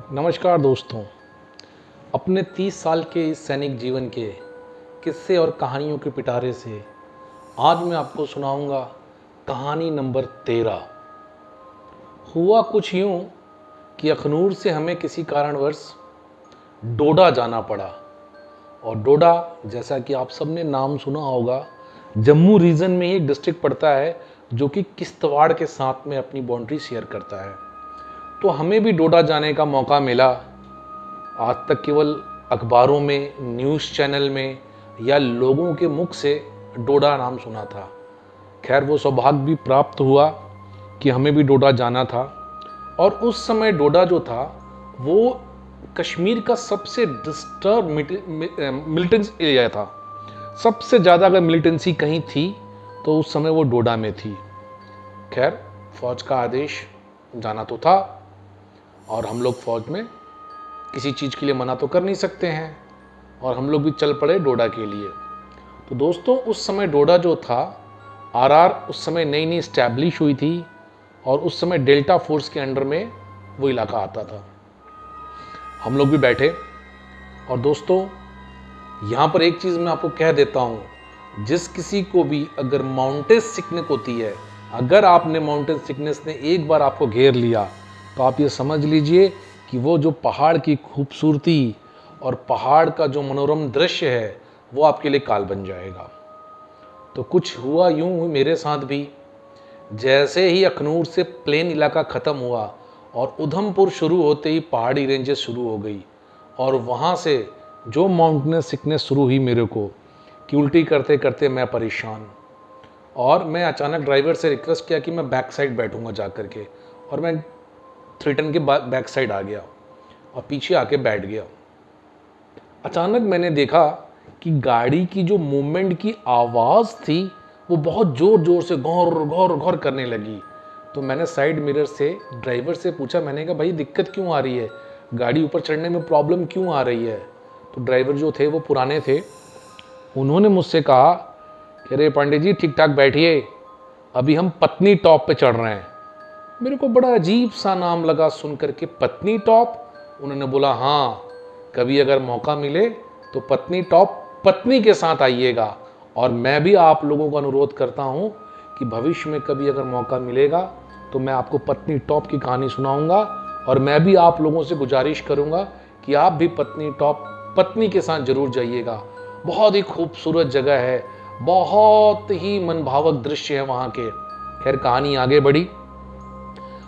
नमस्कार दोस्तों। अपने 30 साल के इस सैनिक जीवन के किस्से और कहानियों के पिटारे से आज मैं आपको सुनाऊंगा कहानी नंबर 13। हुआ कुछ यूं कि अखनूर से हमें किसी कारणवश डोडा जाना पड़ा। और डोडा, जैसा कि आप सबने नाम सुना होगा, जम्मू रीजन में ही एक डिस्ट्रिक्ट पड़ता है जो कि किश्तवाड़ के साथ में अपनी बाउंड्री शेयर करता है। तो हमें भी डोडा जाने का मौका मिला। आज तक केवल अखबारों में, न्यूज़ चैनल में या लोगों के मुख से डोडा नाम सुना था। खैर, वो सौभाग्य भी प्राप्त हुआ कि हमें भी डोडा जाना था। और उस समय डोडा जो था वो कश्मीर का सबसे डिस्टर्ब मिलिटेंस एरिया था। सबसे ज़्यादा अगर मिलिटेंसी कहीं थी तो उस समय वो डोडा में थी। खैर, फौज का आदेश, जाना तो था और हम लोग फौज में किसी चीज़ के लिए मना तो कर नहीं सकते हैं, और हम लोग भी चल पड़े डोडा के लिए। तो दोस्तों, उस समय डोडा जो था, आरआर उस समय नई नई स्टैब्लिश हुई थी और उस समय डेल्टा फोर्स के अंडर में वो इलाका आता था। हम लोग भी बैठे। और दोस्तों, यहाँ पर एक चीज़ मैं आपको कह देता हूँ, जिस किसी को भी अगर माउंटेन सिकनेस होती है, अगर आपने माउंटेन सिकनेस ने एक बार आपको घेर लिया, तो आप ये समझ लीजिए कि वो जो पहाड़ की खूबसूरती और पहाड़ का जो मनोरम दृश्य है वो आपके लिए काल बन जाएगा। तो कुछ हुआ यूं मेरे साथ भी। जैसे ही अखनूर से प्लेन इलाका ख़त्म हुआ और उधमपुर शुरू होते ही पहाड़ी रेंजेस शुरू हो गई, और वहाँ से जो माउंटेनस सिकनेस शुरू हुई मेरे को, कि उल्टी करते करते मैं परेशान। और मैं अचानक ड्राइवर से रिक्वेस्ट किया कि मैं बैक साइड बैठूंगा जा कर के, और मैं 3 टन के बैक साइड आ गया और पीछे आके बैठ गया। अचानक मैंने देखा कि गाड़ी की जो मूवमेंट की आवाज़ थी वो बहुत ज़ोर ज़ोर से घौर घौर घौर करने लगी। तो मैंने साइड मिरर से ड्राइवर से पूछा, मैंने कहा भाई दिक्कत क्यों आ रही है, गाड़ी ऊपर चढ़ने में प्रॉब्लम क्यों आ रही है। तो ड्राइवर जो थे वो पुराने थे, उन्होंने मुझसे कहा कि अरे पांडे जी, ठीक ठाक बैठिए, अभी हम पत्नी टॉप पे चढ़ रहे हैं। मेरे को बड़ा अजीब सा नाम लगा सुन करके, पत्नी टॉप। उन्होंने बोला हाँ, कभी अगर मौका मिले तो पत्नी टॉप पत्नी के साथ आइएगा। और मैं भी आप लोगों को अनुरोध करता हूँ कि भविष्य में कभी अगर मौका मिलेगा तो मैं आपको पत्नी टॉप की कहानी सुनाऊंगा। और मैं भी आप लोगों से गुजारिश करूँगा कि आप भी पत्नी टॉप पत्नी के साथ जरूर जाइएगा। बहुत ही खूबसूरत जगह है, बहुत ही मनभावक दृश्य है वहाँ के। खैर, कहानी आगे बढ़ी।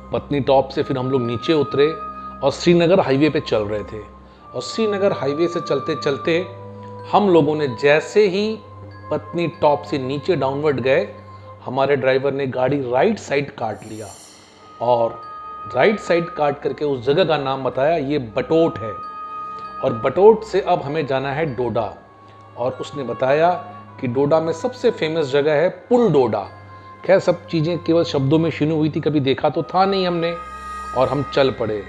पत्नी टॉप से फिर हम लोग नीचे उतरे और श्रीनगर हाईवे पे चल रहे थे। और श्रीनगर हाईवे से चलते चलते हम लोगों ने जैसे ही पत्नी टॉप से नीचे डाउनवर्ड गए, हमारे ड्राइवर ने गाड़ी राइट साइड काट लिया। और राइट साइड काट करके उस जगह का नाम बताया, ये बटोट है। और बटोट से अब हमें जाना है डोडा। और उसने बताया कि डोडा में सबसे फेमस जगह है पुल डोडा। खैर, सब चीज़ें केवल शब्दों में सुनी हुई थी, कभी देखा तो था नहीं हमने। और हम चल पड़े।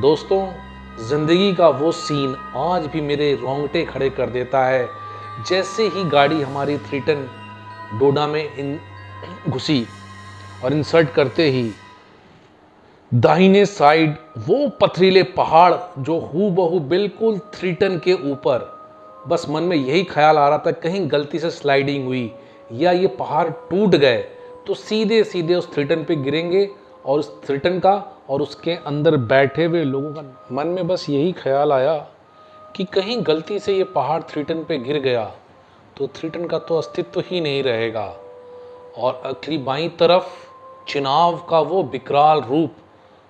दोस्तों, ज़िंदगी का वो सीन आज भी मेरे रोंगटे खड़े कर देता है। जैसे ही गाड़ी हमारी 3 टन डोडा में घुसी और इंसर्ट करते ही दाहिने साइड वो पथरीले पहाड़ जो हूबहू बिल्कुल 3 टन के ऊपर, बस मन में यही ख्याल आ रहा था कहीं गलती से स्लाइडिंग हुई या ये पहाड़ टूट गए तो सीधे सीधे उस 3 टन पे गिरेंगे, और उस 3 टन का और उसके अंदर बैठे हुए लोगों का मन में बस यही ख्याल आया कि कहीं गलती से ये पहाड़ 3 टन पे गिर गया तो 3 टन का तो अस्तित्व ही नहीं रहेगा। और अगली बाईं तरफ चिनाव का वो विकराल रूप,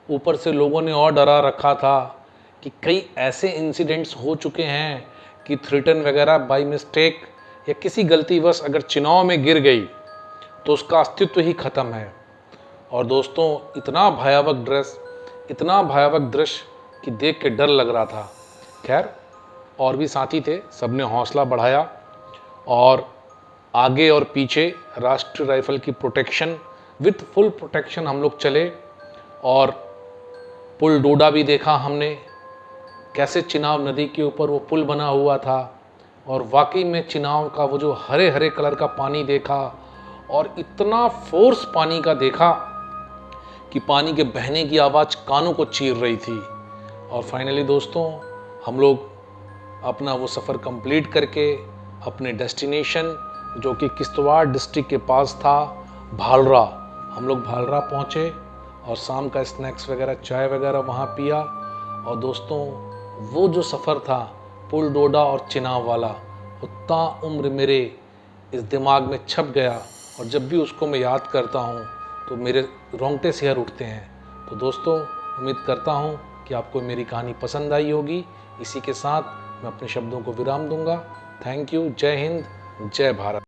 ऊपर से लोगों ने और डरा रखा था कि कई ऐसे इंसिडेंट्स हो चुके हैं कि 3 टन वगैरह बाई मिस्टेक या किसी गलतीवश अगर चिनाव में गिर गई तो उसका अस्तित्व ही खत्म है। और दोस्तों, इतना भयावक दृश्य कि देख के डर लग रहा था। खैर, और भी साथी थे, सबने हौसला बढ़ाया और आगे और पीछे राष्ट्रीय राइफल की प्रोटेक्शन, विथ फुल प्रोटेक्शन हम लोग चले। और पुल डोडा भी देखा हमने, कैसे चिनाब नदी के ऊपर वो पुल बना हुआ था। और वाकई में चिनाब का वो जो हरे हरे कलर का पानी देखा, और इतना फोर्स पानी का देखा कि पानी के बहने की आवाज़ कानों को चीर रही थी। और फाइनली दोस्तों हम लोग अपना वो सफ़र कंप्लीट करके अपने डेस्टिनेशन जो कि किश्तवाड़ डिस्ट्रिक्ट के पास था भालरा, हम लोग भालरा पहुँचे और शाम का स्नैक्स वगैरह चाय वगैरह वहाँ पिया। और दोस्तों वो जो सफ़र था पुल डोडा और चिनाव वाला, उतना उम्र मेरे इस दिमाग में छप गया और जब भी उसको मैं याद करता हूँ तो मेरे रोंगटे से हर उठते हैं। तो दोस्तों उम्मीद करता हूँ कि आपको मेरी कहानी पसंद आई होगी। इसी के साथ मैं अपने शब्दों को विराम दूंगा। Thank you. जय हिंद, जय भारत।